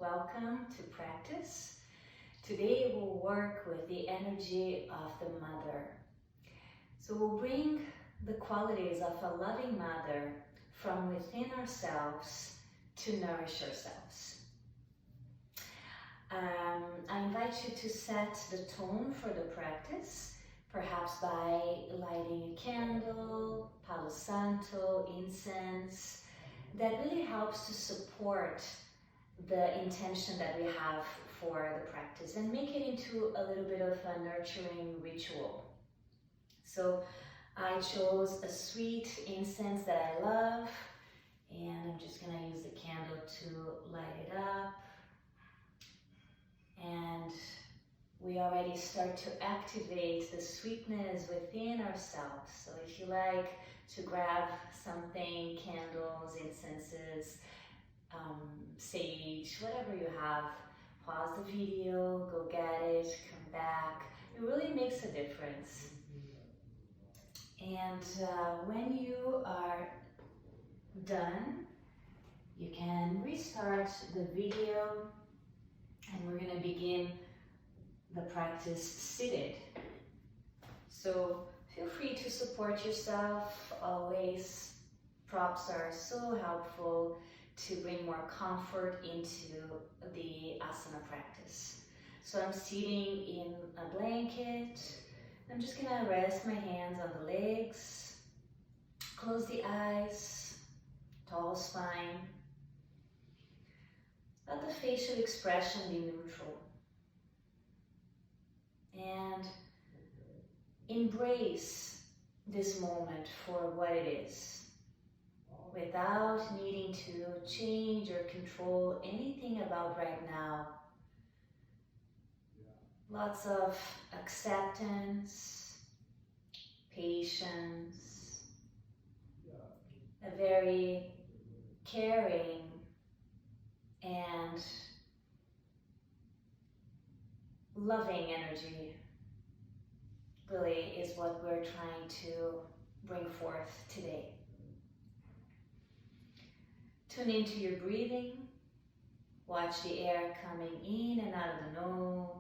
welcome to practice. Today we'll work with the energy of the mother. So we'll bring the qualities of a loving mother from within ourselves to nourish ourselves. I invite you to set the tone for the practice, perhaps by lighting a candle, Palo Santo, incense. That really helps to support the intention that we have for the practice and make it into a little bit of a nurturing ritual. So I chose a sweet incense that I love, and I'm just going to use the candle to light it up. And we already start to activate the sweetness within ourselves. So if you like to grab something, candles, incenses, sage, whatever you have, pause the video, go get it, come back. It really makes a difference. And when you are done, you can restart the video, and we're going to begin the practice seated. So feel free to support yourself. Always, props are so helpful to bring more comfort into the asana practice. So I'm sitting in a blanket. I'm just going to rest my hands on the legs, close the eyes, tall spine. Let the facial expression be neutral. And embrace this moment for what it is, without needing to change or control anything about right now. Lots of acceptance, patience, a very caring and loving energy really is what we're trying to bring forth today. Tune into your breathing. Watch the air coming in and out of the nose.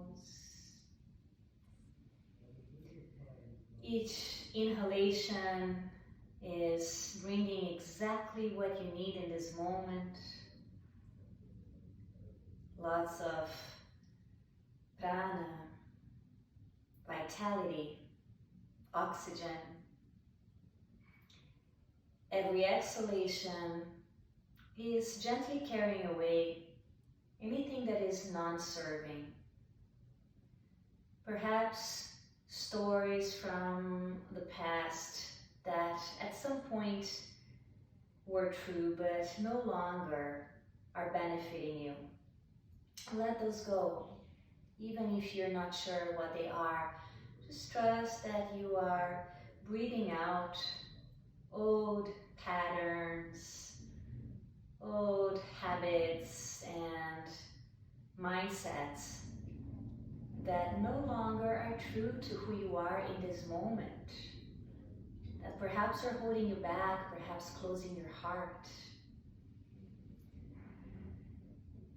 Each inhalation is bringing exactly what you need in this moment. Lots of prana, vitality, oxygen. Every exhalation is gently carrying away anything that is non-serving. Perhaps stories from the past that at some point were true but no longer are benefiting you. Let those go. Even if you're not sure what they are, just trust that you are breathing out old patterns, old habits and mindsets that no longer are true to who you are in this moment, that perhaps are holding you back, perhaps closing your heart.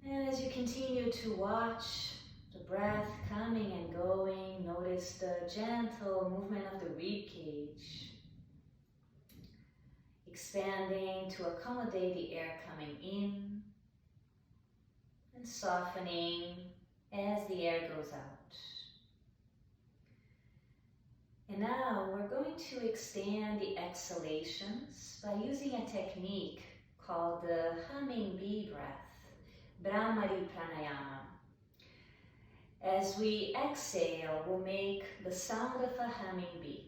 And as you continue to watch the breath coming and going, notice the gentle movement of the rib cage, expanding to accommodate the air coming in and softening as the air goes out. And now we're going to extend the exhalations by using a technique called the humming bee breath, Brahmari Pranayama. As we exhale, we'll make the sound of a humming bee.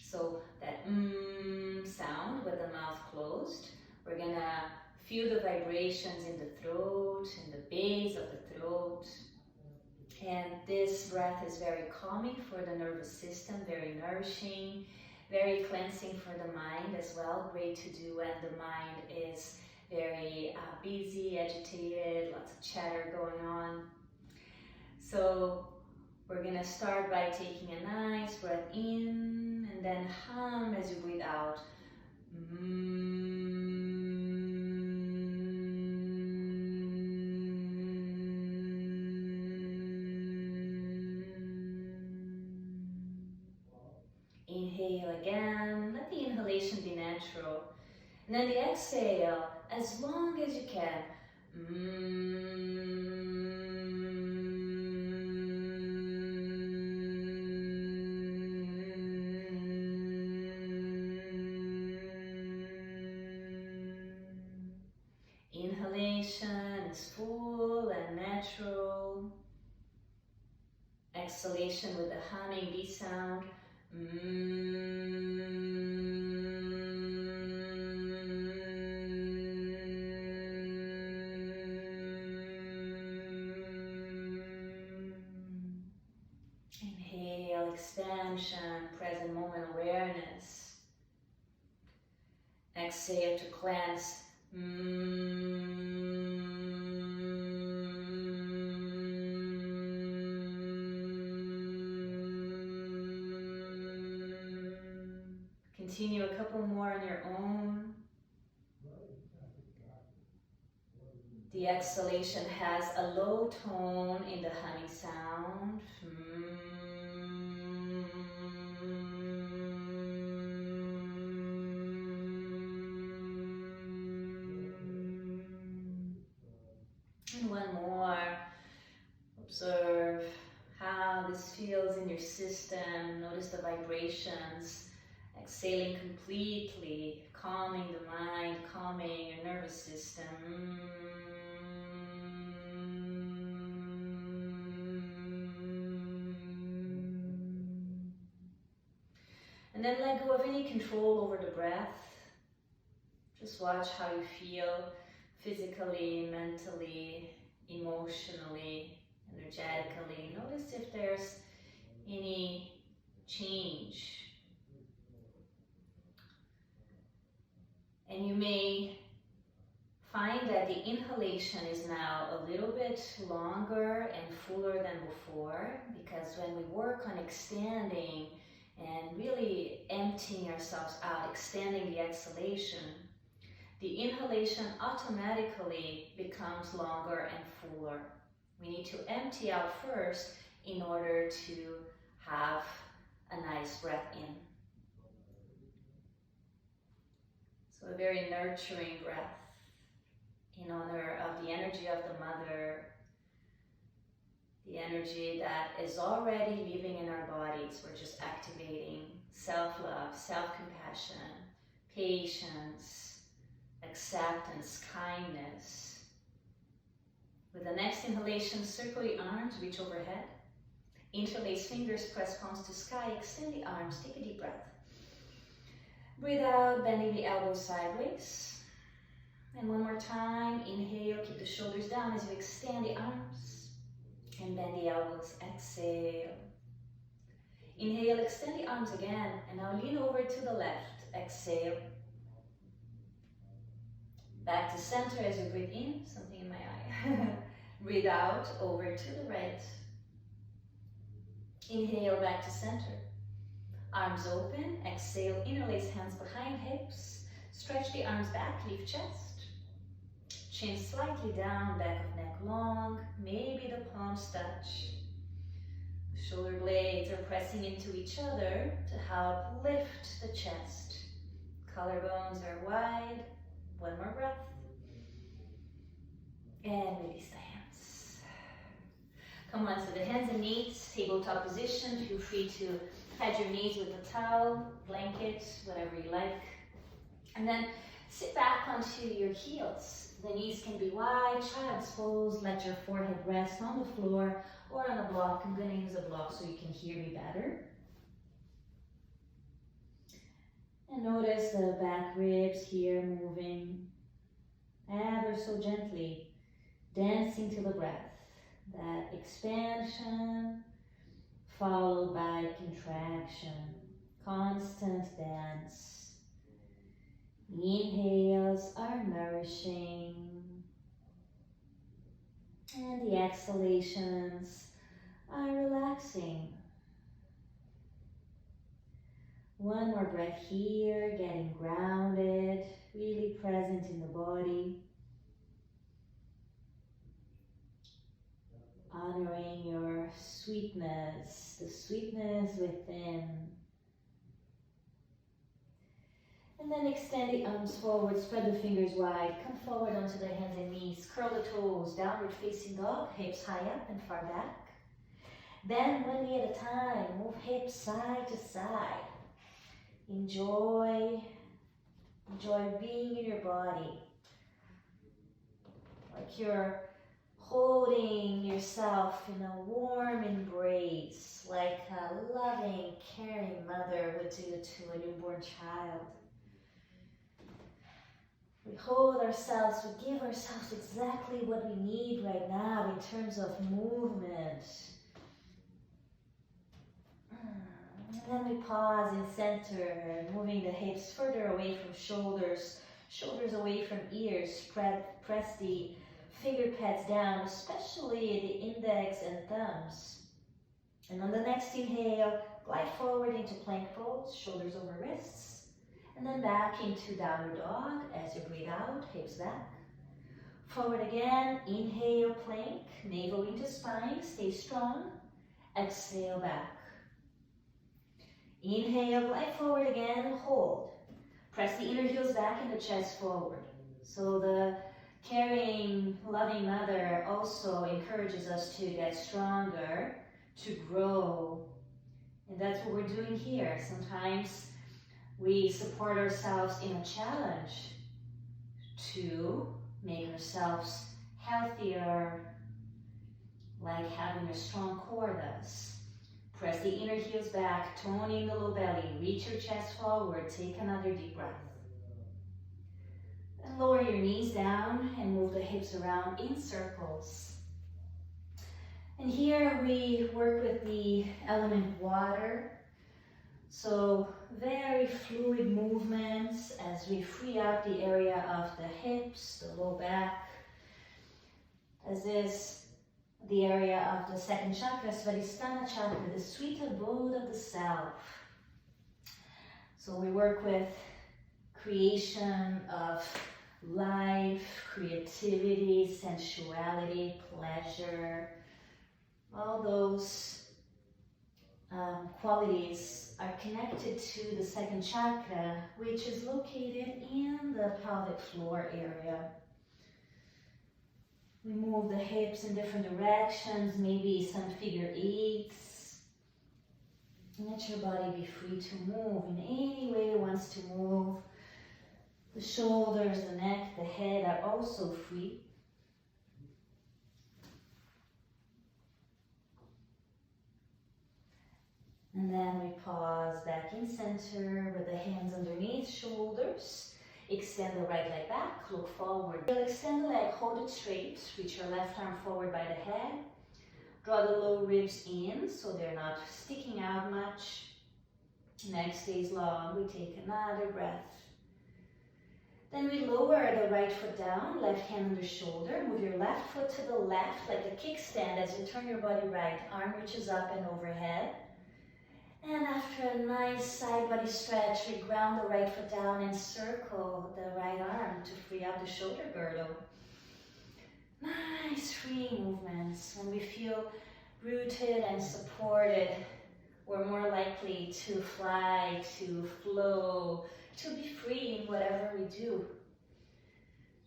So that sound with the mouth closed, we're gonna feel the vibrations in the throat, in the base of the throat. And this breath is very calming for the nervous system, very nourishing, very cleansing for the mind as well. Great to do when the mind is very busy, agitated, lots of chatter going on. So we're gonna start by taking a nice breath in and then hum as you breathe out. And then the exhale, as long as you can. Inhalation is full and natural. Exhalation with the humming bee sound. Inhale, expansion, present moment awareness. Exhale to cleanse. Continue a couple more on your own. The exhalation has a low tone in the humming sound. And one more. Observe how this feels in your system. Notice the vibrations. Exhaling completely, calming the mind, calming your nervous system. And then let go of any control over the breath. Just watch how you feel physically, mentally, emotionally, energetically. Notice if there's any change. And you may find that the inhalation is now a little bit longer and fuller than before, because when we work on extending and really emptying ourselves out, extending the exhalation, the inhalation automatically becomes longer and fuller. We need to empty out first in order to have a nice breath in. So a very nurturing breath in honor of the energy of the mother, the energy that is already living in our bodies. We're just activating self-love, self-compassion, patience, acceptance, kindness. With the next inhalation, circle your arms, reach overhead. Interlace fingers, press palms to sky, extend the arms, take a deep breath. Breathe out, bending the elbows sideways. And one more time, inhale, keep the shoulders down as you extend the arms. And bend the elbows, exhale. Inhale, extend the arms again, and now lean over to the left, exhale. Back to center as you breathe in, something in my eye. Breathe out, over to the right. Inhale, back to center. Arms open, exhale, interlace hands behind hips. Stretch the arms back, lift chest. Chin slightly down, back of neck long. Maybe the palms touch. The shoulder blades are pressing into each other to help lift the chest. Collarbones are wide. One more breath. And release the hands. Come on, so the hands and knees, tabletop position. Feel free to pad your knees with a towel, blanket, whatever you like. And then sit back onto your heels. The knees can be wide, child's pose. Let your forehead rest on the floor or on a block. I'm going to use a block so you can hear me better. And notice the back ribs here moving ever so gently, dancing to the breath. That expansion followed by contraction, constant dance. Inhales are nourishing, and the exhalations are relaxing. One more breath here, getting grounded, really present in the body. Honoring your sweetness, the sweetness within. And then extend the arms forward, spread the fingers wide, come forward onto the hands and knees, curl the toes, downward facing dog, hips high up and far back. Bend one knee at a time, move hips side to side. Enjoy being in your body. Like you're holding yourself in a warm embrace, like a loving, caring mother would do to a newborn child. We hold ourselves, we give ourselves exactly what we need right now in terms of movement. And then we pause in center, moving the hips further away from shoulders, shoulders away from ears. Press the finger pads down, especially the index and thumbs. And on the next inhale, glide forward into plank pose, shoulders over wrists. And then back into downward dog as you breathe out, hips back. Forward again, inhale, plank, navel into spine, stay strong. Exhale, back. Inhale, glide forward again, hold. Press the inner heels back and the chest forward. So the caring, loving mother also encourages us to get stronger, to grow. And that's what we're doing here. Sometimes we support ourselves in a challenge to make ourselves healthier, like having a strong core does. Press the inner heels back, toning the low belly, reach your chest forward, take another deep breath. And lower your knees down and move the hips around in circles. And here we work with the element water. So very fluid movements as we free out the area of the hips, the low back, as is the area of the second chakra, Shavasana chakra, the sweet abode of the self. So we work with creation of life, creativity, sensuality, pleasure. All those qualities are connected to the second chakra, which is located in the pelvic floor area. We move the hips in different directions, maybe some figure eights. Let your body be free to move in any way it wants to move. The shoulders, the neck, the head are also free. And then we pause back in center with the hands underneath shoulders. Extend the right leg back, look forward. You'll extend the leg, hold it straight, reach your left arm forward by the head. Draw the low ribs in so they're not sticking out much. Neck stays long, we take another breath. Then we lower the right foot down, left hand under shoulder. Move your left foot to the left like a kickstand as you turn your body right. Arm reaches up and overhead. And after a nice side body stretch, we ground the right foot down and circle the right arm to free up the shoulder girdle. Nice free movements. When we feel rooted and supported, we're more likely to fly, to flow, to be free in whatever we do.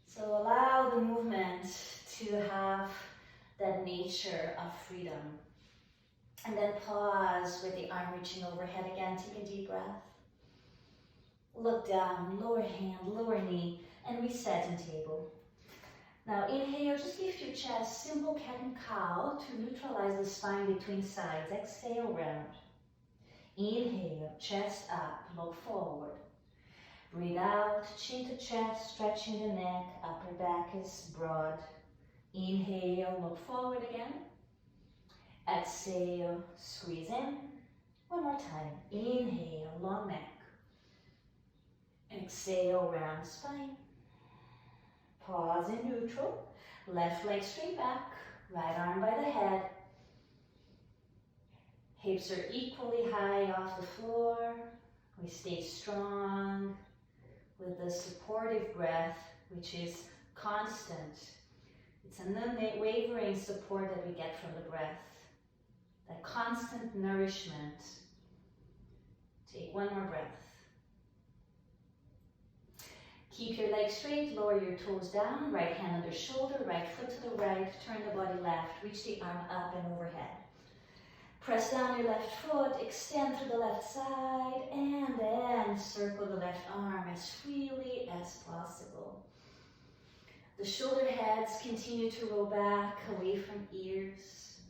So allow the movement to have that nature of freedom. And then pause with the arm reaching overhead again. Take a deep breath. Look down, lower hand, lower knee, and reset in table. Now inhale, just lift your chest, simple cat and cow to neutralize the spine between sides. Exhale, round. Inhale, chest up, look forward. Breathe out, chin to chest, stretching the neck, upper back is broad. Inhale, look forward again. Exhale, squeeze in. One more time. Inhale, long neck. Exhale, round spine. Pause in neutral. Left leg straight back. Right arm by the head. Hips are equally high off the floor. We stay strong with the supportive breath, which is constant. It's an unwavering support that we get from the breath. That constant nourishment. Take one more breath. Keep your legs straight, lower your toes down, right hand under shoulder, right foot to the right, turn the body left, reach the arm up and overhead. Press down your left foot, extend through the left side, and then circle the left arm as freely as possible. The shoulder heads continue to roll back away from ears.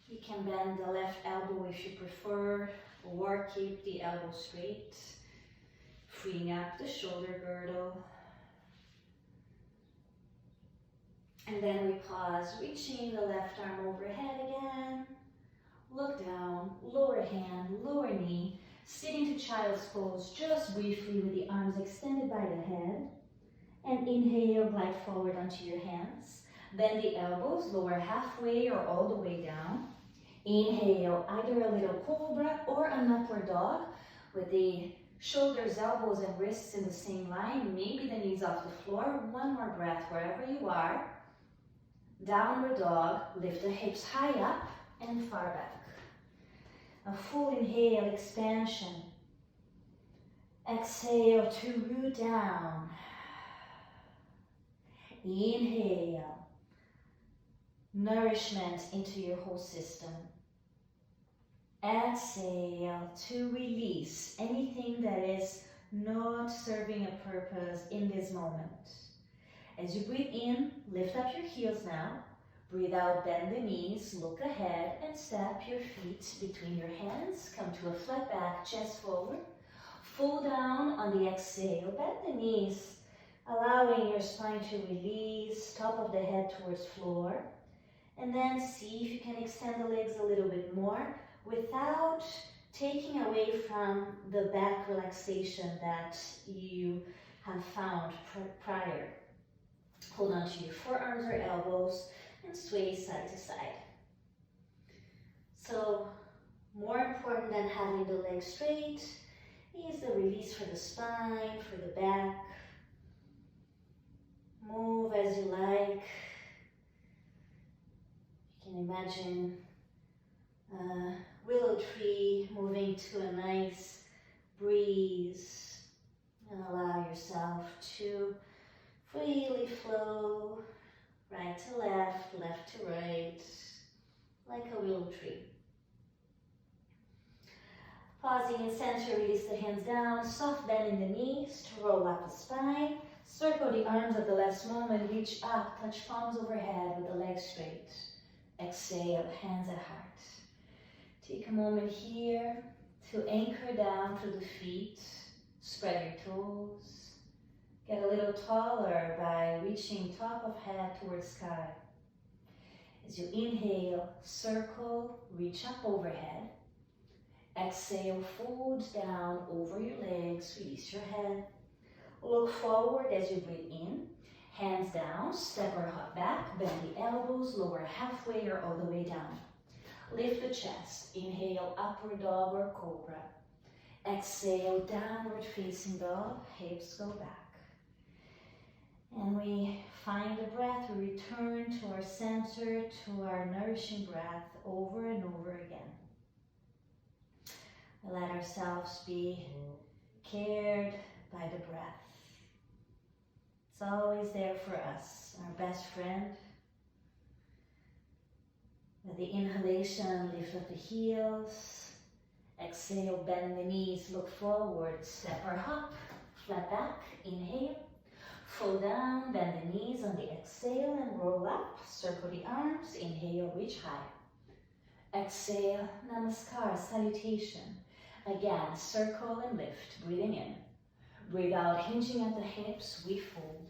You can bend the left elbow if you prefer, or keep the elbow straight, freeing up the shoulder girdle. And then we pause, reaching the left arm overhead again. Look down, lower hand, lower knee, sitting to child's pose just briefly with the arms extended by the head. And inhale, glide forward onto your hands. Bend the elbows, lower halfway or all the way down. Inhale, either a little cobra or an upward dog with the shoulders, elbows, and wrists in the same line. Maybe the knees off the floor. One more breath wherever you are. Downward dog, lift the hips high up and far back. A full inhale, expansion. Exhale to root down. Inhale, nourishment into your whole system. Exhale to release anything that is not serving a purpose in this moment. As you breathe in, lift up your heels now. Breathe out, bend the knees, look ahead and step your feet between your hands. Come to a flat back, chest forward. Fall down on the exhale, bend the knees, allowing your spine to release, top of the head towards floor. And then see if you can extend the legs a little bit more without taking away from the back relaxation that you have found prior. Hold on to your forearms or elbows and sway side to side. So, more important than having the legs straight is the release for the spine, for the back. Move as you like. You can imagine a willow tree moving to a nice breeze, and allow yourself to freely flow right to left, left to right, like a willow tree. Pausing in center, release the hands down, soft bend in the knees to roll up the spine. Circle the arms at the last moment, reach up, touch palms overhead with the legs straight. Exhale, hands at heart. Take a moment here to anchor down through the feet, spread your toes. Get a little taller by reaching top of head towards sky. As you inhale, circle, reach up overhead. Exhale, fold down over your legs, release your head. Look forward as you breathe in. Hands down, step or hop back, bend the elbows, lower halfway or all the way down. Lift the chest, inhale, upward dog or cobra. Exhale, downward facing dog, hips go back. And we find the breath, we return to our center, to our nourishing breath over and over again. We let ourselves be cared by the breath. It's always there for us, our best friend. With the inhalation, lift up the heels. Exhale, bend the knees, look forward, step or hop, flat back, inhale. Fold down, bend the knees on the exhale and roll up. Circle the arms, inhale, reach high. Exhale, namaskar, salutation. Again, circle and lift, breathing in. Breathe out, hinging at the hips, we fold.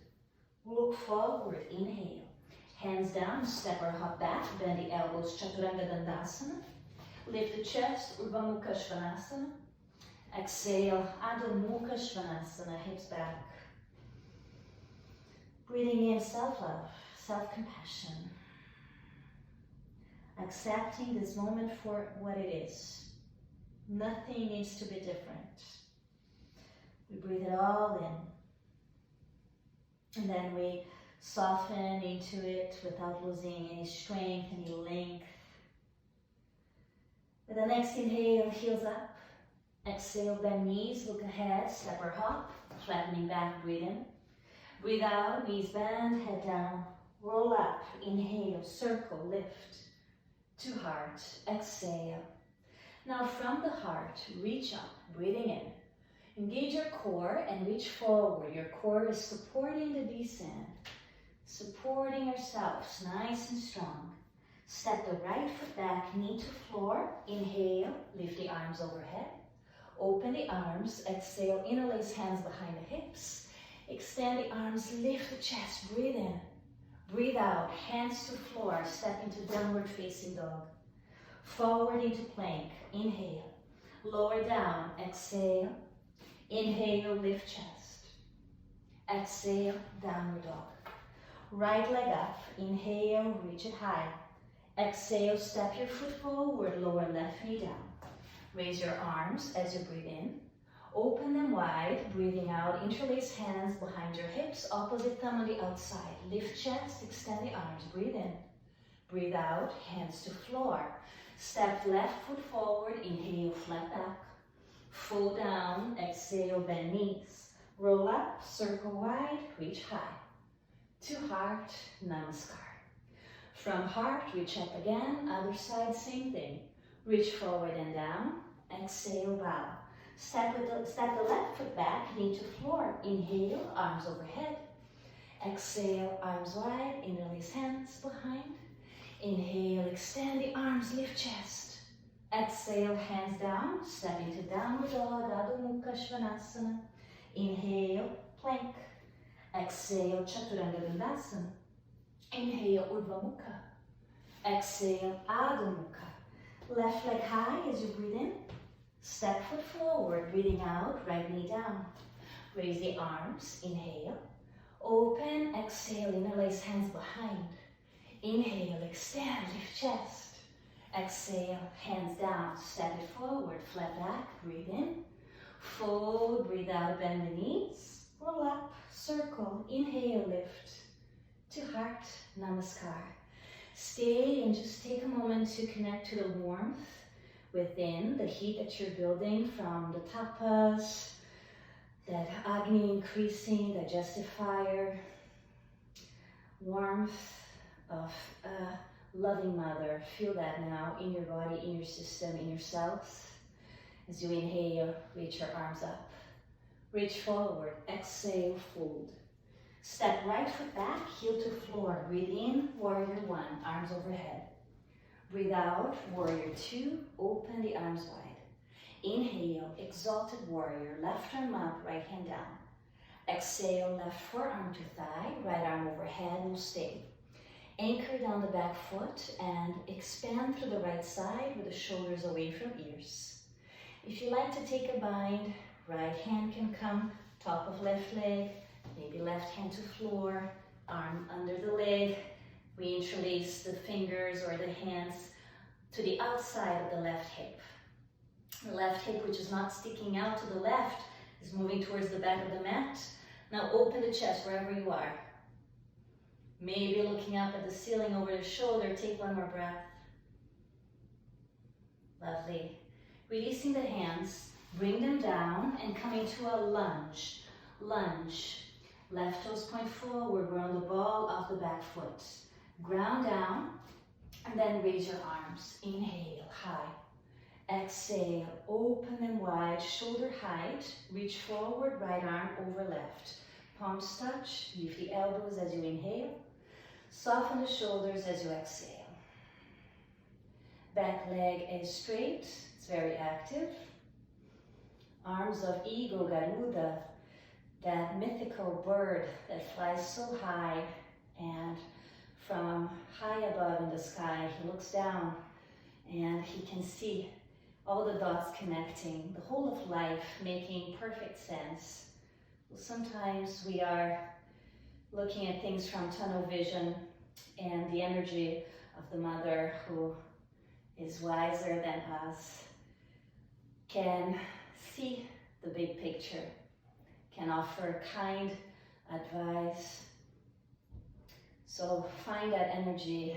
Look forward, inhale. Hands down, step or hop back, bend the elbows, Chaturanga Dandasana. Lift the chest, Urdhva Mukha Svanasana. Exhale, Adho Mukha Svanasana, hips back. Breathing in self-love, self-compassion. Accepting this moment for what it is. Nothing needs to be different. We breathe it all in. And then we soften into it without losing any strength, any length. With the next inhale, heels up. Exhale, bend knees, look ahead, step or hop. flattening back, breathe in. Breathe out, knees bend, head down, roll up, inhale, circle, lift to heart, exhale. Now from the heart, reach up, breathing in. Engage your core and reach forward. Your core is supporting the descent, supporting yourselves, nice and strong. Step the right foot back, knee to floor. Inhale, lift the arms overhead. Open the arms, exhale, interlace hands behind the hips. Extend the arms, lift the chest, breathe in. Breathe out, hands to floor, step into downward facing dog. Forward into plank, inhale. Lower down, exhale. Inhale, lift chest. Exhale, downward dog. Right leg up, inhale, reach it high. Exhale, step your foot forward, lower left knee down. Raise your arms as you breathe in. Open them wide, breathing out, interlace hands behind your hips, opposite thumb on the outside. Lift chest, extend the arms, breathe in. Breathe out, hands to floor. Step left foot forward, inhale, flat back. Fold down, exhale, bend knees. Roll up, circle wide, reach high. To heart, namaskar. From heart, reach up again, other side, same thing. Reach forward and down, exhale, bow. Step the left foot back, knee to floor. Inhale, arms overhead. Exhale, arms wide, interlace hands behind. Inhale, extend the arms, lift chest. Exhale, hands down, step into downward dog, Adho Mukha Svanasana. Inhale, plank. Exhale, Chaturanga Dandasana. Inhale, Urdhva Mukha. Exhale, Adho Mukha. Left leg high as you breathe in. Step foot forward, breathing out, right knee down. Raise the arms, inhale. Open, exhale, interlace hands behind. Inhale, extend, lift chest. Exhale, hands down, step it forward, flat back, breathe in. Fold, breathe out, bend the knees. Roll up, circle, inhale, lift. To heart, namaskar. Stay and just take a moment to connect to the warmth within, the heat that you're building from the tapas, that Agni increasing, digestive fire, warmth of a loving mother. Feel that now in your body, in your system, in your cells. As you inhale, reach your arms up. Reach forward, exhale, fold. Step right foot back, heel to floor. Breathe in, warrior one, arms overhead. Breathe out, warrior two, open the arms wide. Inhale, exalted warrior, left arm up, right hand down. Exhale, left forearm to thigh, right arm overhead, will stay. Anchor down the back foot and expand through the right side with the shoulders away from ears. If you like to take a bind, right hand can come top of left leg, maybe left hand to floor, arm under the leg. We interlace the fingers or the hands to the outside of the left hip. The left hip, which is not sticking out to the left, is moving towards the back of the mat. Now open the chest wherever you are. Maybe looking up at the ceiling over the shoulder. Take one more breath. Lovely. Releasing the hands, bring them down and come into a lunge. Lunge. Left toes point forward, we're on the ball of the back foot. Ground down, and then raise your arms. Inhale, high. Exhale, open them wide, shoulder height. Reach forward, right arm over left. Palms touch, lift the elbows as you inhale. Soften the shoulders as you exhale. Back leg is straight, it's very active. Arms of ego, Garuda, that mythical bird that flies so high, and from high above in the sky, he looks down and he can see all the dots connecting, the whole of life making perfect sense. Sometimes we are looking at things from tunnel vision, and the energy of the mother, who is wiser than us, can see the big picture, can offer kind advice. So find that energy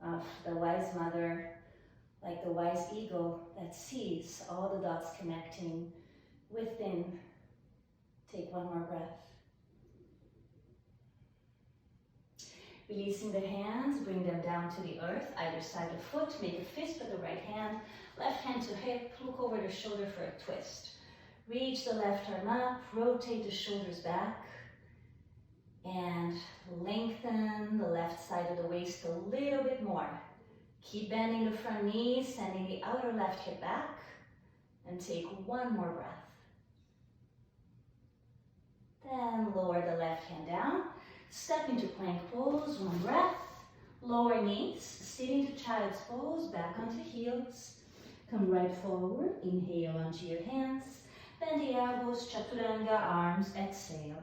of the wise mother, like the wise eagle that sees all the dots connecting within. Take one more breath. Releasing the hands, bring them down to the earth, either side of foot. Make a fist with the right hand, left hand to hip, look over the shoulder for a twist. Reach the left arm up, rotate the shoulders back, and lengthen the left side of the waist a little bit more. Keep bending the front knees, sending the outer left hip back, and take one more breath. Then lower the left hand down, step into plank pose, one breath. Lower knees, sit into child's pose, back onto heels. Come right forward, inhale onto your hands. Bend the elbows, chaturanga, arms, exhale.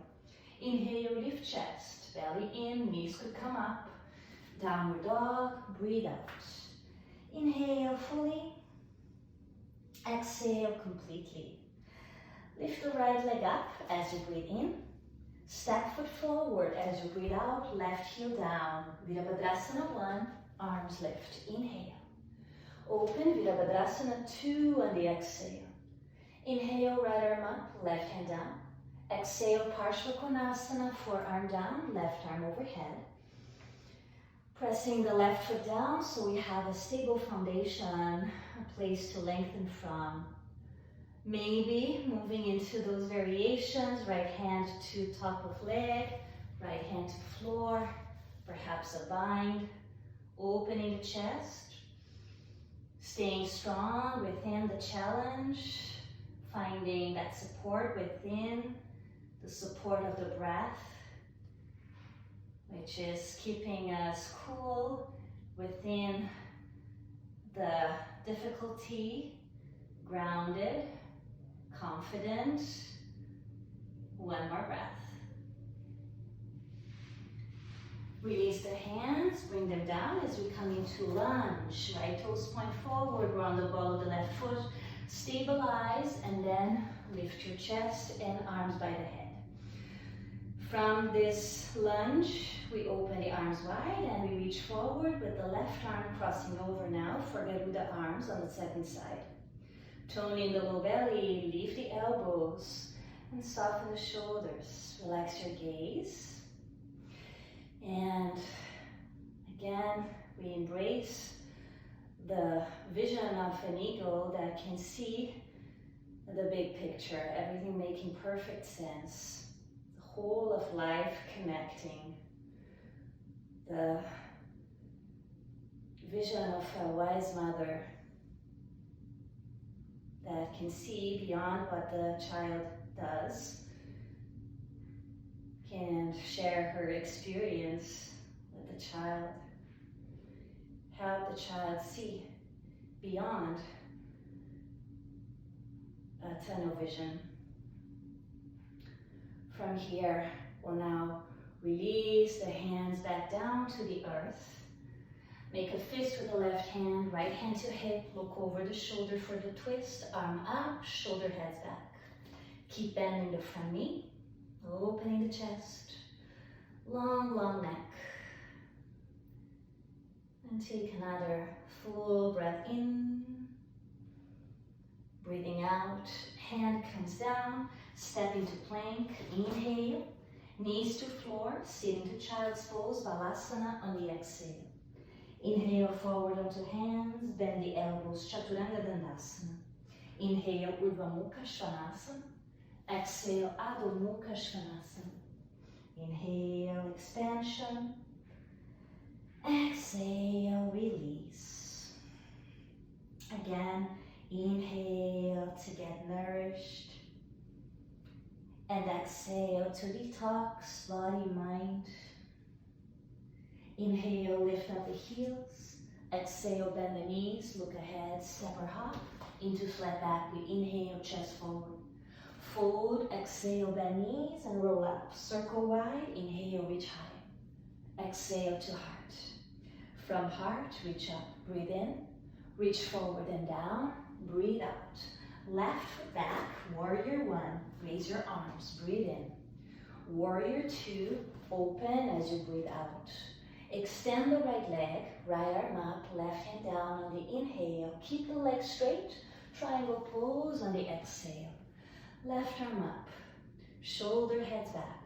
Inhale, lift chest, belly in, knees could come up. Downward dog, breathe out. Inhale fully, exhale completely. Lift the right leg up as you breathe in. Step foot forward as you breathe out, left heel down. Virabhadrasana 1, arms lift, inhale. Open Virabhadrasana 2 on the exhale. Inhale, right arm up, left hand down. Exhale, Parshva Konasana, forearm down, left arm overhead. Pressing the left foot down so we have a stable foundation, a place to lengthen from. Maybe moving into those variations, right hand to top of leg, right hand to floor, perhaps a bind, opening the chest, staying strong within the challenge, finding that support within the support of the breath, which is keeping us cool within the difficulty, grounded, confident. One more breath. Release the hands, bring them down as we come into lunge. Right toes point forward, round the ball of the left foot. Stabilize and then lift your chest and arms by the head. From this lunge, we open the arms wide and we reach forward with the left arm crossing over now for Garuda arms on the second side. Tone in the low belly, leave the elbows, and soften the shoulders. Relax your gaze. And again, we embrace the vision of an eagle that can see the big picture, everything making perfect sense, the whole of life connecting, the vision of a wise mother that can see beyond what the child does, can share her experience with the child, help the child see beyond a tunnel vision. From here, we'll now release the hands back down to the earth. Make a fist with the left hand, right hand to hip, look over the shoulder for the twist, arm up, shoulder heads back. Keep bending the front knee, opening the chest, long, long neck. And take another full breath in, breathing out, hand comes down, step into plank, inhale, knees to floor, sit into child's pose, Balasana on the exhale. Inhale forward onto hands, bend the elbows, Chaturanga Dandasana. Inhale, Urdhva Mukha Svanasana. Exhale, Adho Mukha Svanasana. Inhale, expansion. Exhale, release. Again, inhale to get nourished. And exhale to detox body, mind. Inhale, lift up the heels. Exhale, bend the knees, look ahead, step or hop. Into flat back, we inhale, chest forward. Fold, exhale, bend knees and roll up. Circle wide, inhale, reach high. Exhale to heart. From heart, reach up, breathe in. Reach forward and down, breathe out. Left foot back, warrior 1, raise your arms, breathe in. Warrior 2, open as you breathe out. Extend the right leg, right arm up, left hand down on the inhale. Keep the leg straight, triangle pose on the exhale. Left arm up, Shoulder heads back.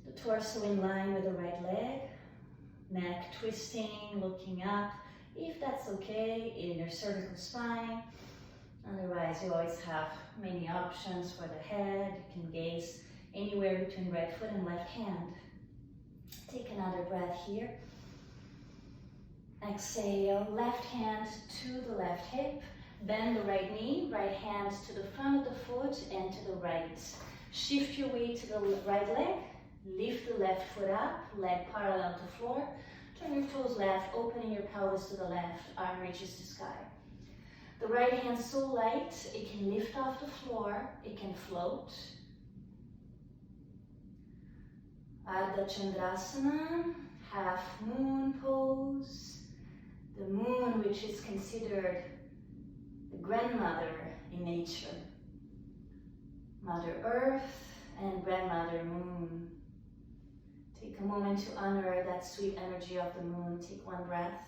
The torso in line with the right leg. Neck twisting, looking up. If that's okay, in your cervical spine. Otherwise, you always have many options for the head. You can gaze anywhere between right foot and left hand. Take another breath here. Exhale, left hand to the left hip. Bend the right knee, right hand to the front of the foot and to the right. Shift your weight to the right leg. Lift the left foot up, leg parallel to floor. Turn your toes left, opening your pelvis to the left, arm reaches to sky. The right hand so light, it can lift off the floor, it can float. Add the Chandrasana, half moon pose. The moon, which is considered the grandmother in nature. Mother Earth and grandmother Moon. Take a moment to honor that sweet energy of the moon. Take one breath.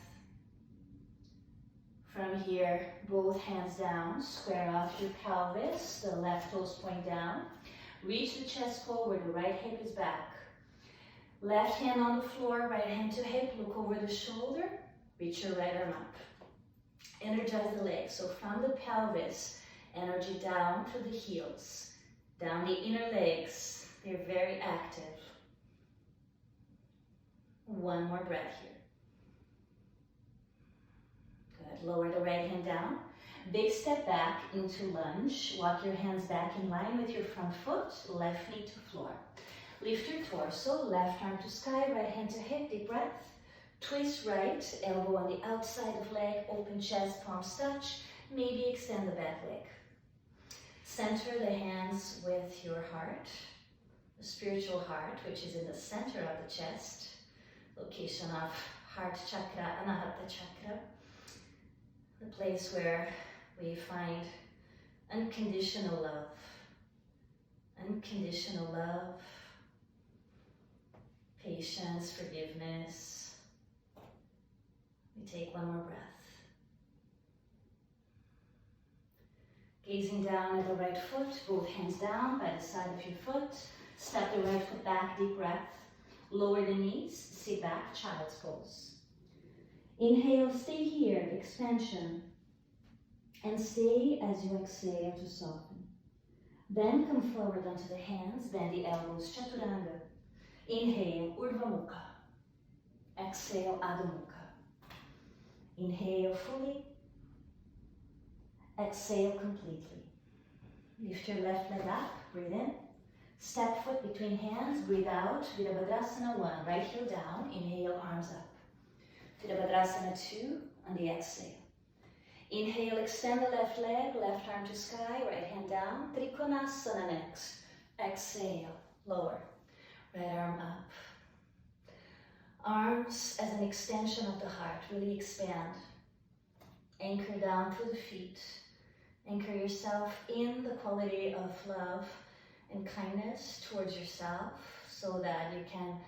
From here, both hands down, square off your pelvis, the left toes point down. Reach the chest forward, the right hip is back. Left hand on the floor, right hand to hip, look over the shoulder, reach your right arm up. Energize the legs, so from the pelvis, energy down to the heels, down the inner legs, they're very active. One more breath here. Good, lower the right hand down. Big step back into lunge. Walk your hands back in line with your front foot, left knee to floor. Lift your torso, left arm to sky, right hand to hip, deep breath. Twist right, elbow on the outside of leg, open chest, palms touch. Maybe extend the back leg. Center the hands with your heart, the spiritual heart, which is in the center of the chest. Location of heart chakra, Anahata chakra. The place where we find unconditional love. Unconditional love. Patience, forgiveness. We take one more breath. Gazing down at the right foot, both hands down by the side of your foot. Step the right foot back, deep breath. Lower the knees, sit back, child's pose. Inhale, stay here, expansion. And stay as you exhale to soften. Then come forward onto the hands, bend the elbows, chaturanga. Inhale, Urdhva Mukha. Exhale, Adho Mukha. Inhale fully. Exhale completely. Lift your left leg up, breathe in. Step foot between hands, breathe out. Virabhadrasana 1, right heel down. Inhale, arms up. Virabhadrasana 2 on the exhale. Inhale, extend the left leg, left arm to sky, right hand down. Trikonasana next. Exhale, lower. Right arm up. Arms as an extension of the heart, really expand. Anchor down through the feet. Anchor yourself in the quality of love and kindness towards yourself so that you can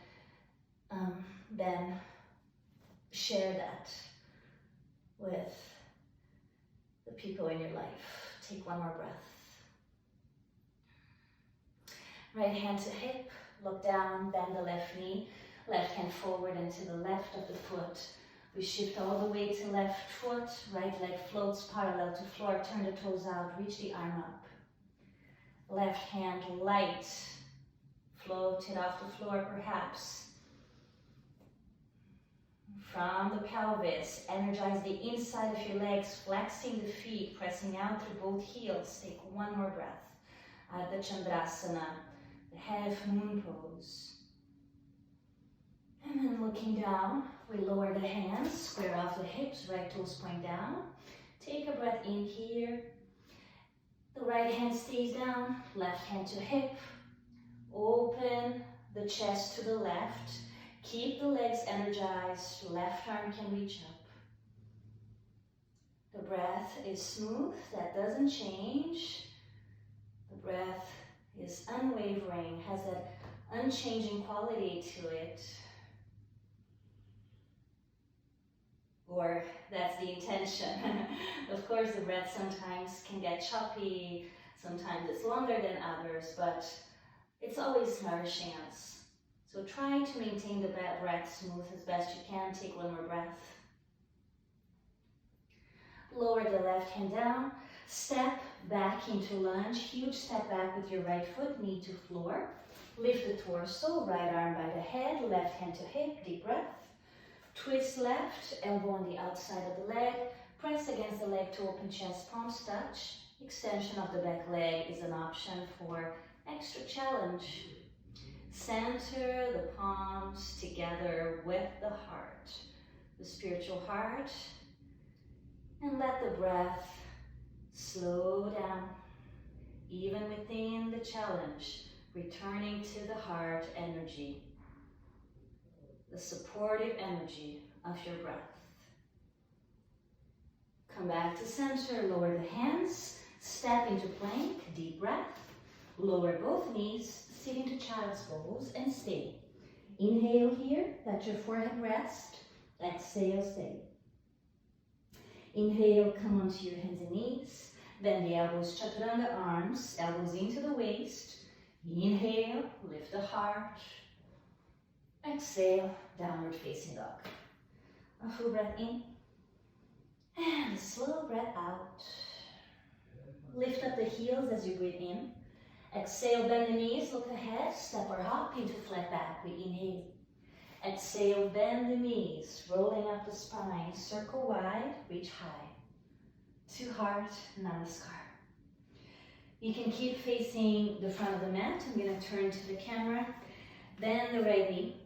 then share that with the people in your life. Take one more breath. Right hand to hip, look down, bend the left knee, left hand forward and to the left of the foot. We shift all the way to left foot, right leg floats parallel to floor, turn the toes out, reach the arm up. Left hand light, float it off the floor perhaps. From the pelvis, energize the inside of your legs, flexing the feet, pressing out through both heels. Take one more breath. Adho Chandrasana, the half moon pose. And then looking down, we lower the hands, square off the hips, right toes point down. Take a breath in here. The right hand stays down, left hand to hip. Open the chest to the left. Keep the legs energized, left arm can reach up. The breath is smooth, that doesn't change. The breath is unwavering, has that unchanging quality to it. Or that's the intention. Of course, the breath sometimes can get choppy, Sometimes it's longer than others, but it's always nourishing us. So try to maintain the breath smooth as best you can. Take one more breath. Lower the left hand down. Step back into lunge. Huge step back with your right foot, knee to floor. Lift the torso, right arm by the head, left hand to hip, deep breath. Twist left, elbow on the outside of the leg. Press against the leg to open chest, palms touch. Extension of the back leg is an option for extra challenge. Center the palms together with the heart, the spiritual heart, and let the breath slow down, even within the challenge, returning to the heart energy, the supportive energy of your breath. Come back to center, lower the hands, step into plank, deep breath, lower both knees, sit into child's pose and stay. Inhale here, let your forehead rest, exhale, stay. Inhale, come onto your hands and knees, bend the elbows, chaturanga arms, elbows into the waist. Inhale, lift the heart. Exhale, downward facing dog. A full breath in, and a slow breath out. Lift up the heels as you breathe in. Exhale, bend the knees, look ahead, step or hop into flat back. We inhale. Exhale, bend the knees, rolling up the spine, circle wide, reach high. To heart, namaskar. You can keep facing the front of the mat. I'm going to turn to the camera. Bend the right knee.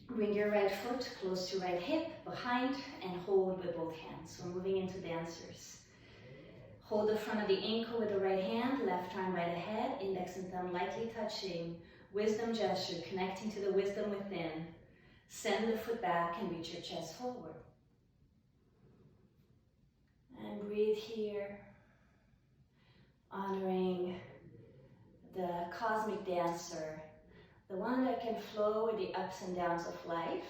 Bring your right foot close to right hip, behind, and hold with both hands. So moving into dancers. Hold the front of the ankle with the right hand, left arm by the head, index and thumb lightly touching. Wisdom gesture, connecting to the wisdom within. Send the foot back and reach your chest forward. And breathe here, honoring the cosmic dancer, the one that can flow with the ups and downs of life.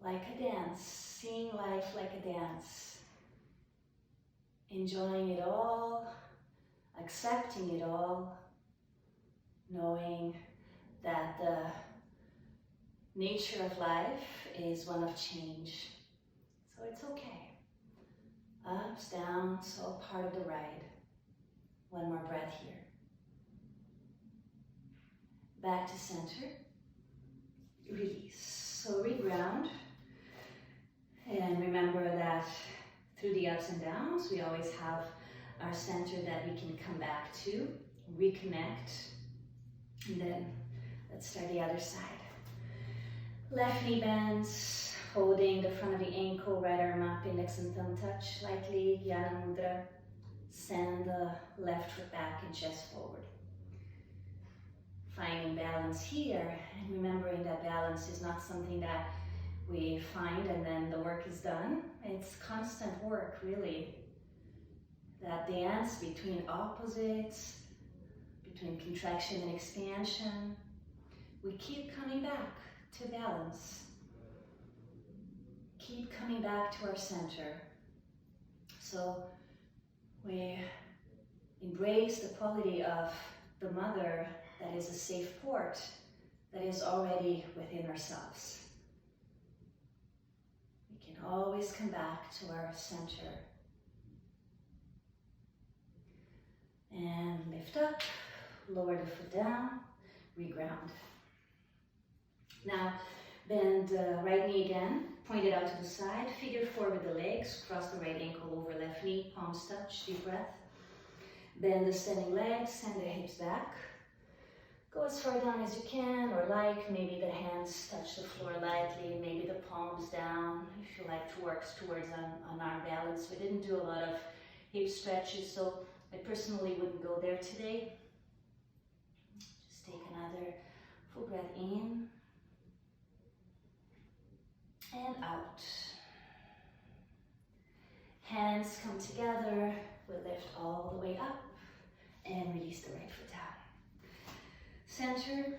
Like a dance, seeing life like a dance. Enjoying it all, accepting it all, knowing that the nature of life is one of change. So it's okay. Ups, downs, all part of the ride. One more breath here. Back to center. Release. So reground. And remember that through the ups and downs, we always have our center that we can come back to, reconnect, and then let's start the other side. Left knee bends, holding the front of the ankle, right arm up, index and thumb touch lightly, Jnana Mudra. Send the left foot back and chest forward. Finding balance here, and remembering that balance is not something that we find and then the work is done. It's constant work, really. That dance between opposites, between contraction and expansion. We keep coming back to balance. Keep coming back to our center. So we embrace the quality of the mother that is a safe port, that is already within ourselves. We can always come back to our center. And lift up, lower the foot down, reground. Now, bend the right knee again, point it out to the side, figure four with the legs, cross the right ankle over left knee, palms touch, deep breath. Bend the standing legs, send the hips back. Go as far down as you can, or like, maybe the hands touch the floor lightly, maybe the palms down, if you like to work towards an arm balance. We didn't do a lot of hip stretches, so I personally wouldn't go there today. Just take another full breath in and out. Hands come together, we lift all the way up and release the right foot down. Center,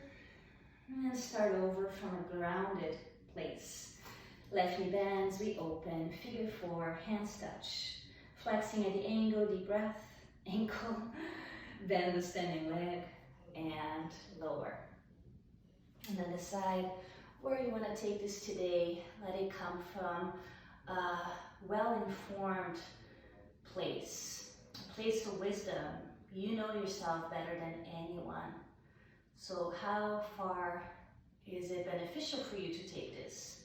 and start over from a grounded place. Left knee bends, we open, figure four, hands touch. flexing at the deep breath, ankle, then the standing leg, and lower. And then decide where you want to take this today. Let it come from a well-informed place, a place of wisdom. You know yourself better than anyone. So how far is it beneficial for you to take this?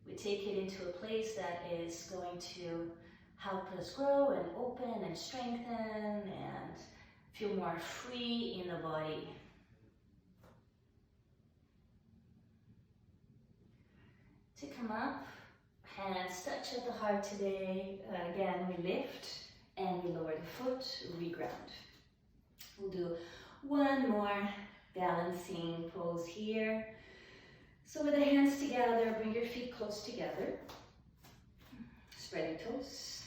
We take it into a place that is going to help us grow and open and strengthen and feel more free in the body. To come up, hands touch at the heart today. Again, we lift and we lower the foot, reground. We'll do one more balancing pose here. So with the hands together, bring your feet close together. Spread your toes.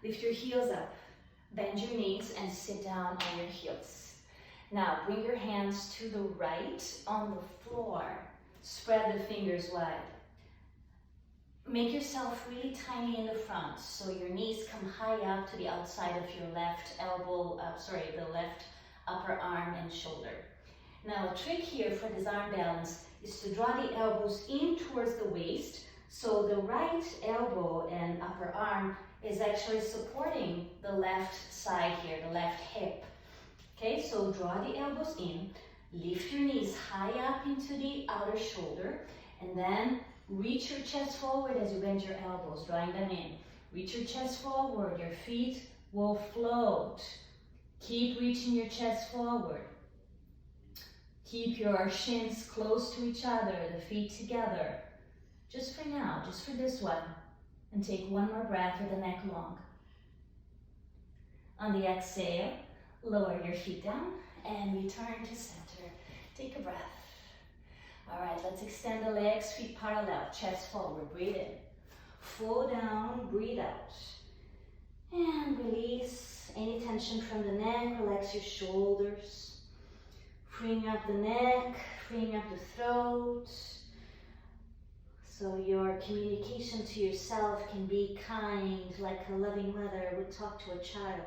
Lift your heels up. Bend your knees and sit down on your heels. Now bring your hands to the right on the floor. Spread the fingers wide. Make yourself really tiny in the front so your knees come high up to the outside of your left elbow, the left upper arm and shoulder. Now a trick here for this arm balance is to draw the elbows in towards the waist, so the right elbow and upper arm is actually supporting the left side here, the left hip. Okay, so draw the elbows in, lift your knees high up into the outer shoulder, and then reach your chest forward as you bend your elbows, drawing them in. Reach your chest forward, your feet will float. Keep reaching your chest forward. Keep your shins close to each other, the feet together. Just for now, just for this one. And take one more breath with the neck long. On the exhale, lower your feet down and return to center. Take a breath. All right, let's extend the legs, feet parallel, chest forward, breathe in. Flow down, breathe out. And release any tension from the neck, relax your shoulders. Freeing up the neck, freeing up the throat. So your communication to yourself can be kind, like a loving mother would talk to a child.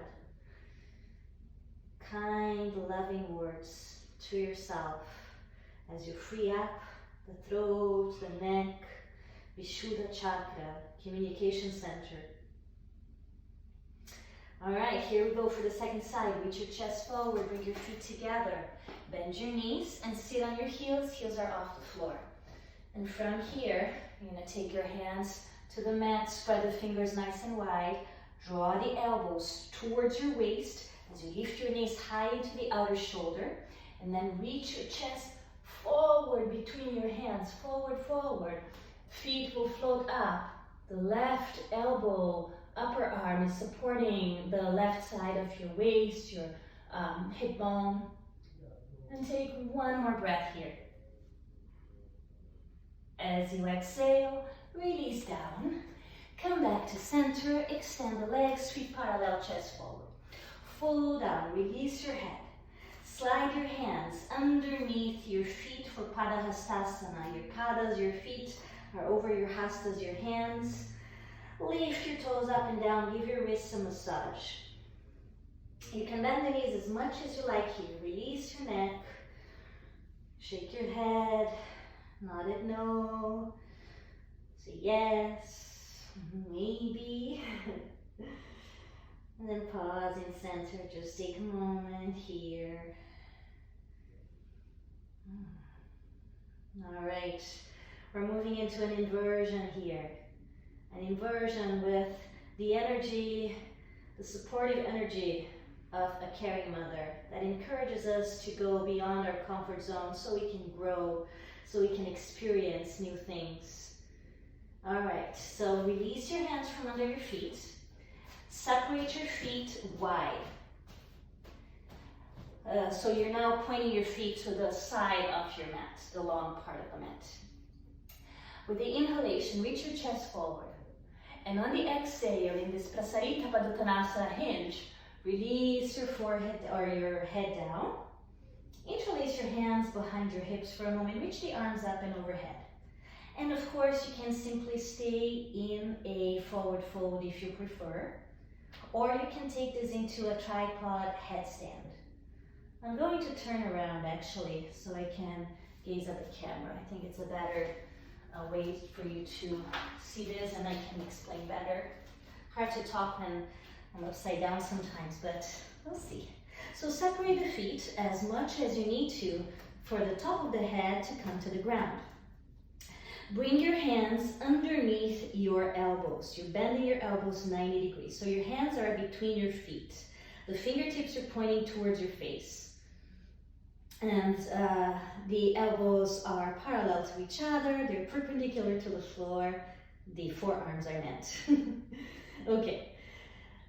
Kind, loving words to yourself. As you free up the throat, the neck, Vishuddha chakra, communication center. All right, here we go for the second side. Reach your chest forward, bring your feet together. Bend your knees and sit on your heels. Heels are off the floor. And from here, you're gonna take your hands to the mat, spread the fingers nice and wide. Draw the elbows towards your waist as you lift your knees high into the outer shoulder. And then reach your chest forward between your hands, forward, forward. Feet will float up. The left elbow, upper arm is supporting the left side of your waist, your hip bone. And take one more breath here. As you exhale, release down. Come back to center, extend the legs, feet parallel, chest forward. Fold down, release your head. Slide your hands underneath your feet for Padahastasana. Your padas, your feet are over your hastas, your hands. Lift your toes up and down, give your wrists a massage. You can bend the knees as much as you like here. Release your neck, shake your head, nod it no, say yes, maybe. And then pause in center, just take a moment here. All right, we're moving into an inversion here. An inversion with the energy, the supportive energy of a caring mother that encourages us to go beyond our comfort zone so we can grow, so we can experience new things. All right, so release your hands from under your feet. Separate your feet wide. So you're now pointing your feet to the side of your mat, the long part of the mat. With the inhalation, reach your chest forward. And on the exhale, in this Prasarita Padottanasana hinge, release your forehead or your head down. Interlace your hands behind your hips for a moment. Reach the arms up and overhead. And of course, you can simply stay in a forward fold if you prefer. or you can take this into a tripod headstand. I'm going to turn around actually so I can gaze at the camera. I think it's a better way for you to see this and I can explain better. Hard to talk when I'm upside down sometimes, but we'll see. So separate the feet as much as you need to for the top of the head to come to the ground. Bring your hands underneath your elbows. You're bending your elbows 90 degrees. So your hands are between your feet. The fingertips are pointing towards your face. And the elbows are parallel to each other. They're perpendicular to the floor. The forearms are meant. Okay.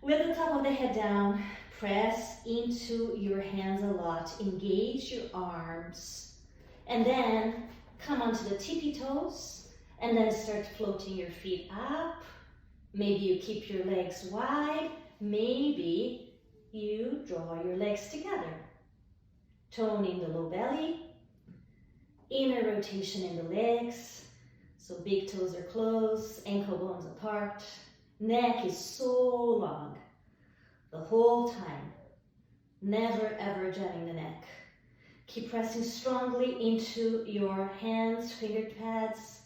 With the top of the head down, press into your hands a lot. Engage your arms. And then come onto the tippy toes and then start floating your feet up. Maybe you keep your legs wide. Maybe you draw your legs together. Toning the low belly. Inner rotation in the legs. So big toes are closed, ankle bones apart. Neck is so long the whole time. Never ever jamming the neck. Keep pressing strongly into your hands, finger pads.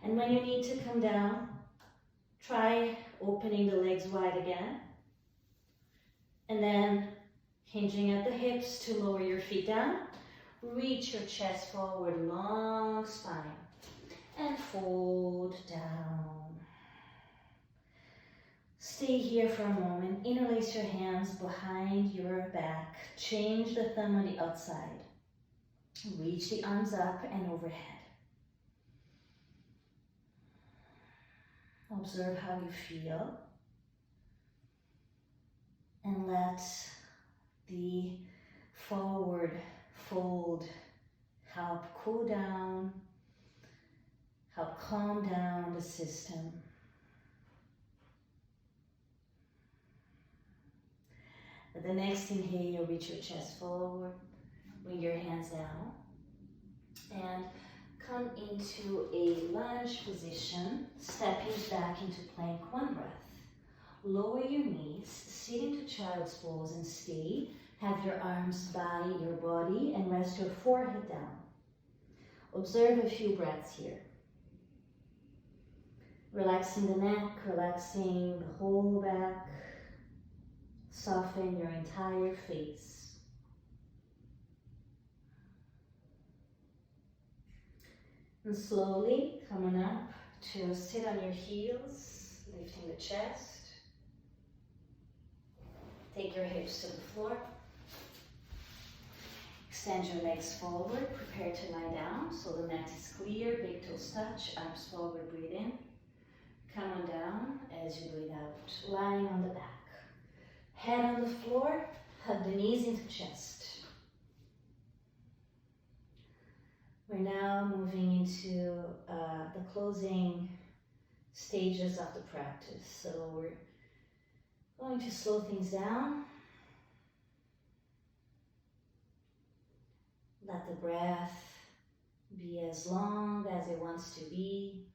And when you need to come down, try opening the legs wide again. And then hinging at the hips to lower your feet down. Reach your chest forward, long spine. And fold down. Stay here for a moment. Interlace your hands behind your back. Change the thumb on the outside. Reach the arms up and overhead. Observe how you feel. And let the forward fold help cool down, help calm down the system. At the next inhale, reach your chest forward, bring your hands down, and come into a lunge position, stepping back into plank, one breath. Lower your knees, sit into child's pose and stay. Have your arms by your body and rest your forehead down. Observe a few breaths here. Relaxing the neck, relaxing the whole back. Soften your entire face. And slowly coming up to sit on your heels, lifting the chest. Take your hips to the floor. Extend your legs forward, prepare to lie down so the mat is clear, big toes touch, arms forward, breathe in. Come on down as you breathe out, lying on the back. Head on the floor, hug the knees into chest. We're now moving into the closing stages of the practice. So we're going to slow things down. Let the breath be as long as it wants to be.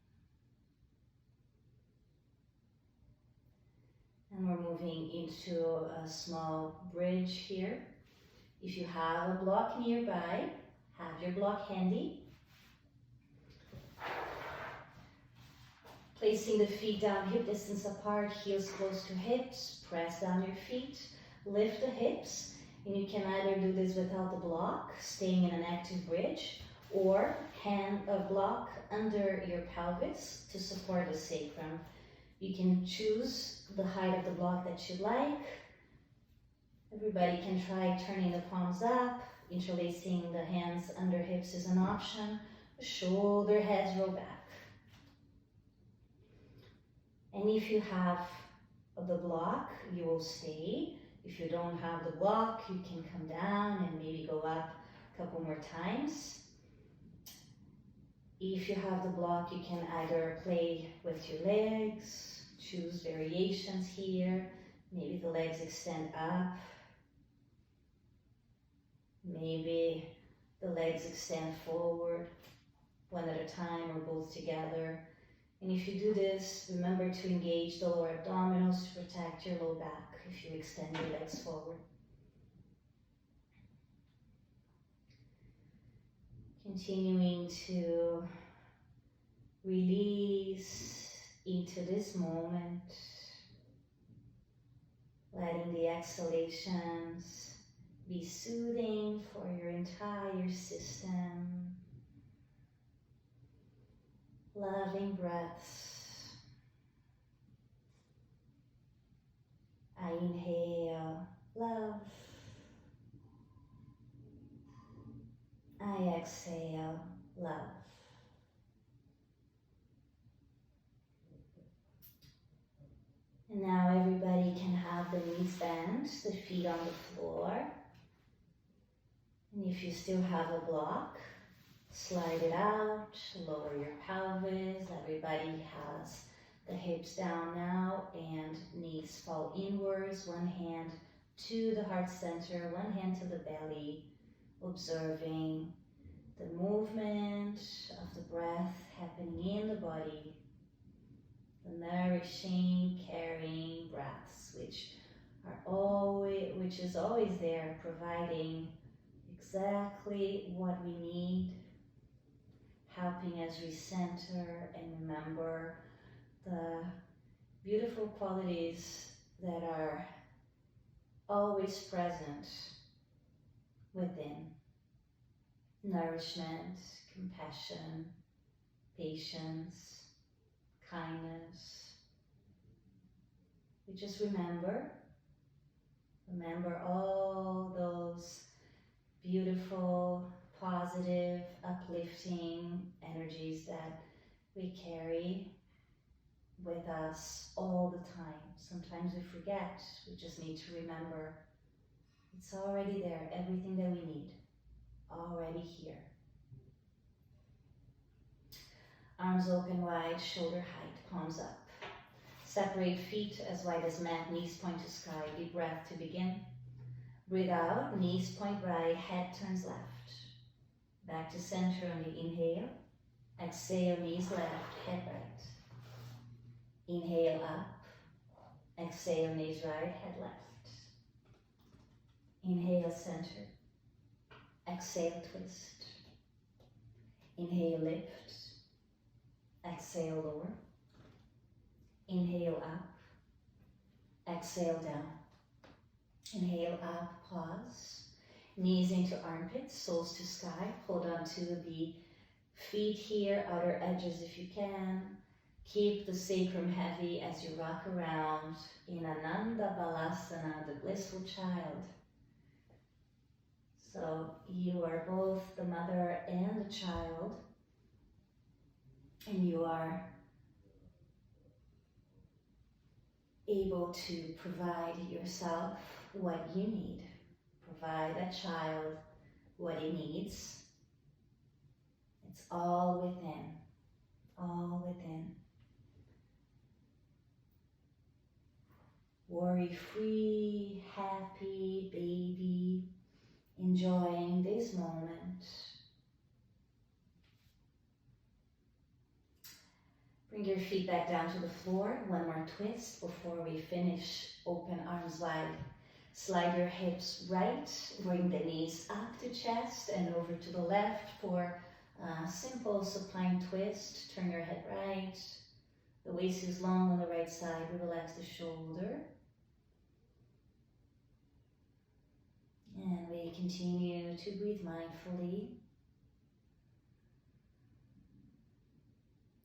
And we're moving into a small bridge here. If you have a block nearby, have your block handy. Placing the feet down hip distance apart, heels close to hips, press down your feet, lift the hips, and you can either do this without the block, staying in an active bridge, or hand a block under your pelvis to support the sacrum. You can choose the height of the block that you like. Everybody can try turning the palms up, interlacing the hands under hips is an option. The shoulder heads roll back. And if you have the block, you will stay. If you don't have the block, you can come down and maybe go up a couple more times. If you have the block, you can either play with your legs, choose variations here. Maybe the legs extend up. Maybe the legs extend forward, one at a time or both together. And if you do this, remember to engage the lower abdominals to protect your low back if you extend your legs forward. Continuing to release into this moment, letting the exhalations be soothing for your entire system. Loving breaths. I inhale love. I exhale love. And now everybody can have the knees bent, the feet on the floor. And if you still have a block, slide it out, lower your pelvis. Everybody has the hips down now and knees fall inwards. One hand to the heart center, one hand to the belly, observing the movement of the breath happening in the body. The nourishing, caring breaths, which is always there, providing exactly what we need, helping us recenter and remember the beautiful qualities that are always present within. Nourishment, compassion, patience, kindness. We just remember all those beautiful, positive, uplifting energies that we carry with us all the time. Sometimes we forget, we just need to remember. It's already there, everything that we need, already here. Arms open wide, shoulder height, palms up. Separate feet as wide as mat, knees point to sky. Deep breath to begin. Breathe out, knees point right, head turns left. Back to center on the inhale. Exhale, knees left, head right. Inhale up. Exhale, knees right, head left. Inhale, center. Exhale, twist. Inhale, lift. Exhale, lower. Inhale, up. Exhale, down. Inhale, up, pause. Knees into armpits, soles to sky. Hold on to the feet here, outer edges if you can. Keep the sacrum heavy as you rock around in Ananda Balasana, the blissful child. So you are both the mother and the child, and you are able to provide yourself what you need. Provide that child what he needs. It's all within, all within. Worry-free, happy baby, enjoying this moment. Bring your feet back down to the floor. One more twist before we finish. Open arms wide. Slide your hips right. Bring the knees up to chest and over to the left for a simple supine twist. Turn your head right. The waist is long on the right side. Relax the shoulder. And we continue to breathe mindfully.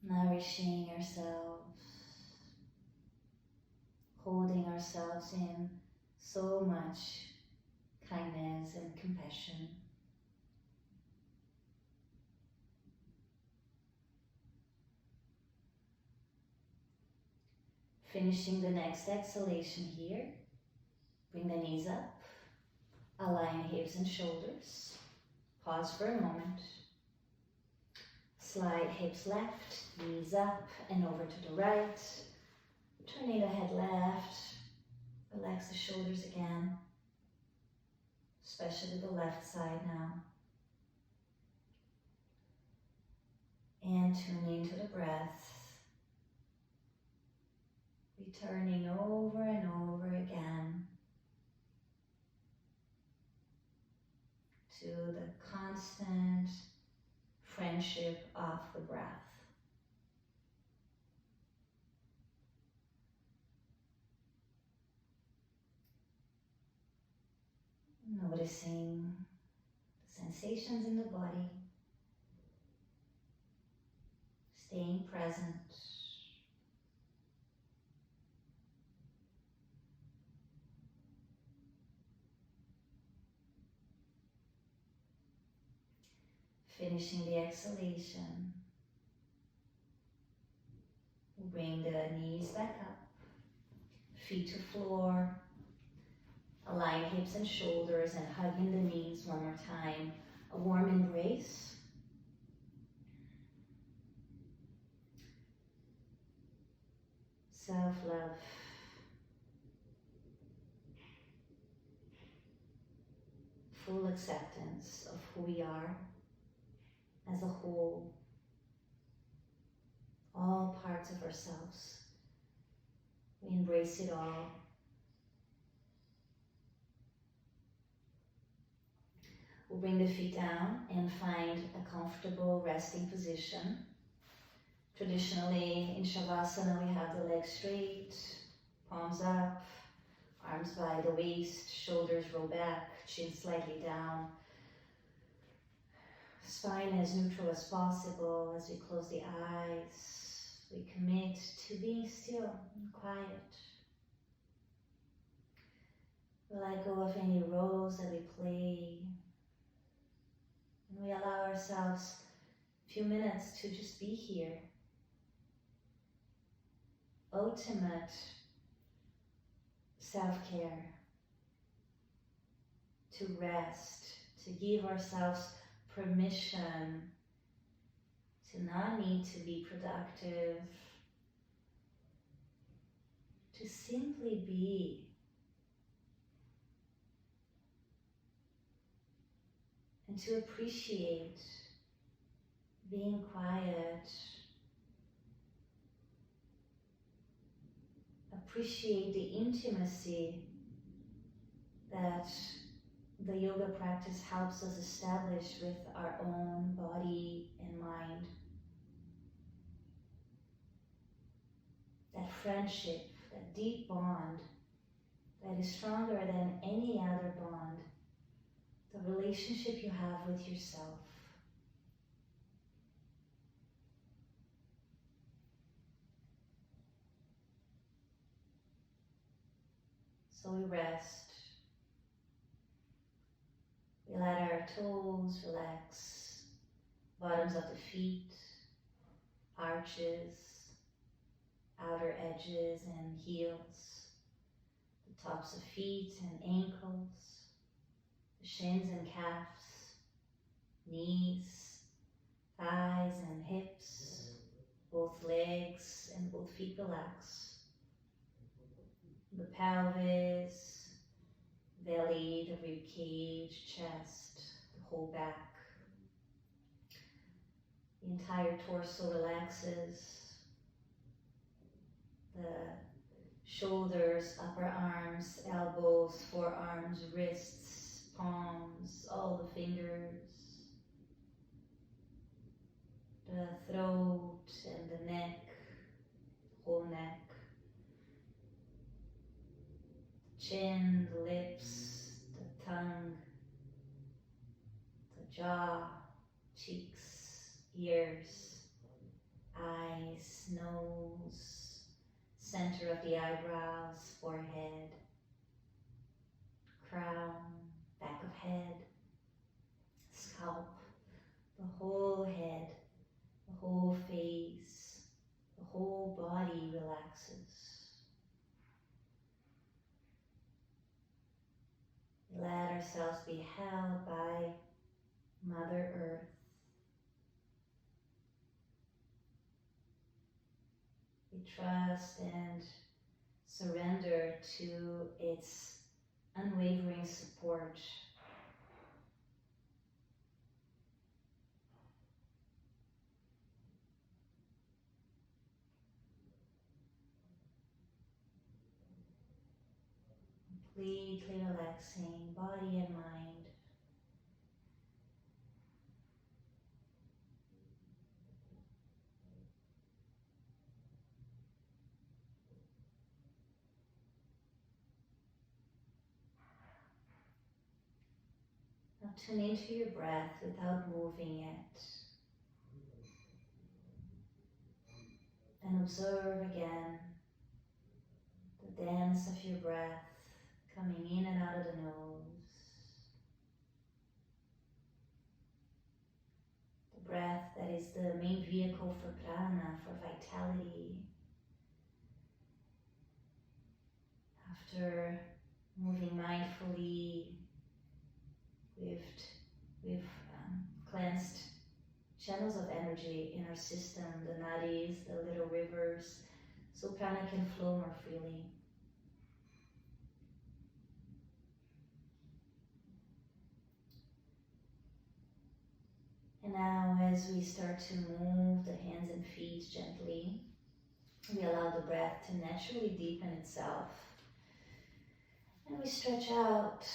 Nourishing ourselves, holding ourselves in so much kindness and compassion. Finishing the next exhalation here. Bring the knees up, align hips and shoulders. Pause for a moment. Slide hips left, knees up and over to the right. Turning the head left. Relax the shoulders again, especially the left side now. And tune into the breath. returning over and over again to the constant friendship of the breath. Noticing the sensations in the body, staying present. Finishing the exhalation, we'll bring the knees back up, feet to floor, align hips and shoulders and hugging the knees one more time. A warm embrace. Self-love. Full acceptance of who we are as a whole, all parts of ourselves. We embrace it all. We'll bring the feet down and find a comfortable resting position. Traditionally in Shavasana we have the legs straight, palms up, arms by the waist, shoulders roll back, chin slightly down. Spine as neutral as possible. As we close the eyes, we commit to being still and quiet. We let go of any roles that we play. And we allow ourselves a few minutes to just be here. Ultimate self-care. To rest, to give ourselves permission to not need to be productive, to simply be. And to appreciate being quiet, appreciate the intimacy that the yoga practice helps us establish with our own body and mind. That friendship, that deep bond that is stronger than any other bond, the relationship you have with yourself. So we rest. We let our toes relax, bottoms of the feet, arches, outer edges and heels, the tops of feet and ankles, the shins and calves, knees, thighs and hips, both legs and both feet relax. The pelvis, belly, the rib cage, chest, the whole back. The entire torso relaxes. The shoulders, upper arms, elbows, forearms, wrists, palms, all the fingers. The throat and the neck, whole neck. Chin, the lips, the tongue, the jaw, cheeks, ears, eyes, nose, center of the eyebrows, forehead, crown, back of head, scalp, the whole head, the whole face, the whole body relaxes. Let ourselves be held by Mother Earth. We trust and surrender to its unwavering support. completely relaxing body and mind. Now tune into your breath without moving it. And observe again the dance of your breath coming in and out of the nose. The breath that is the main vehicle for prana, for vitality. After moving mindfully, we've cleansed channels of energy in our system, the nadis, the little rivers, so prana can flow more freely. And now as we start to move the hands and feet gently, we allow the breath to naturally deepen itself. And we stretch out,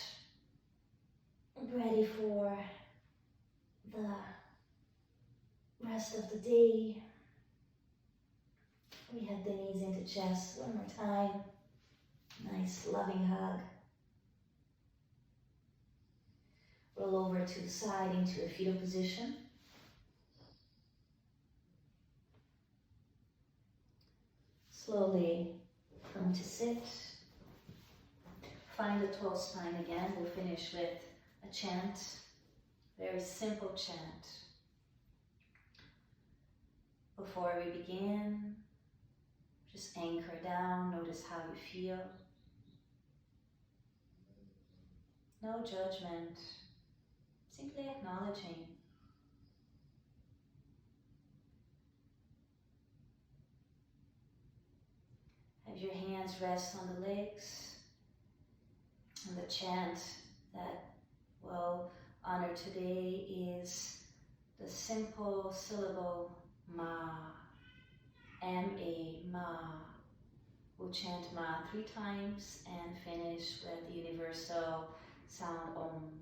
ready for the rest of the day. We have the knees into chest one more time. Nice loving hug. Roll over to the side into a fetal position. Slowly come to sit. Find the tall spine again. We'll finish with a chant. Very simple chant. Before we begin, just anchor down. Notice how you feel. No judgment. Simply acknowledging. Have your hands rest on the legs. And the chant that we'll honor today is the simple syllable Ma, M-A, Ma. We'll chant Ma 3 times and finish with the universal sound Om.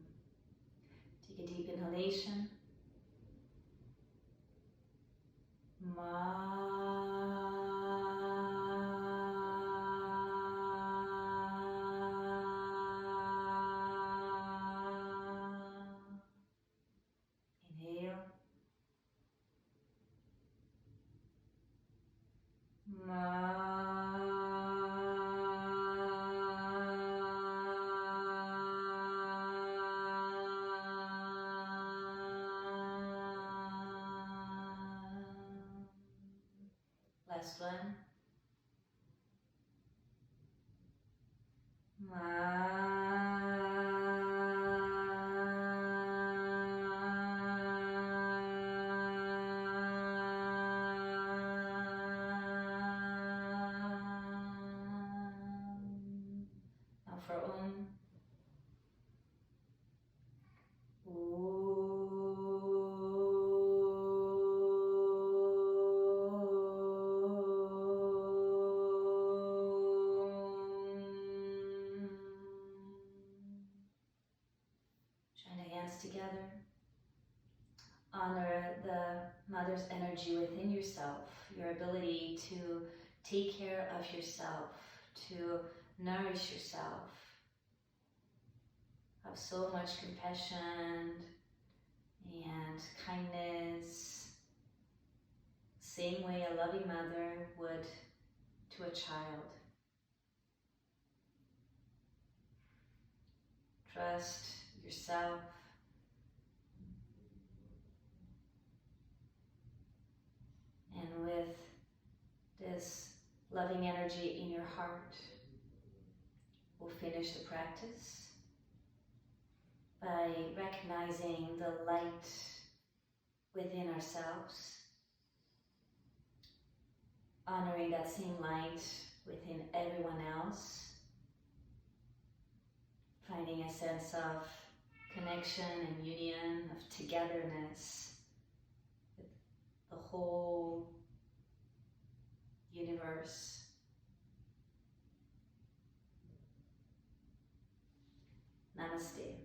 Take a deep inhalation. Ma. Inhale. Last one. Now for Om. Together. Honor the mother's energy within yourself, your ability to take care of yourself, to nourish yourself. Have so much compassion and kindness, same way a loving mother would to a child. Trust yourself. And with this loving energy in your heart, we'll finish the practice by recognizing the light within ourselves, honoring that same light within everyone else, finding a sense of connection and union, of togetherness, the whole universe. Namaste.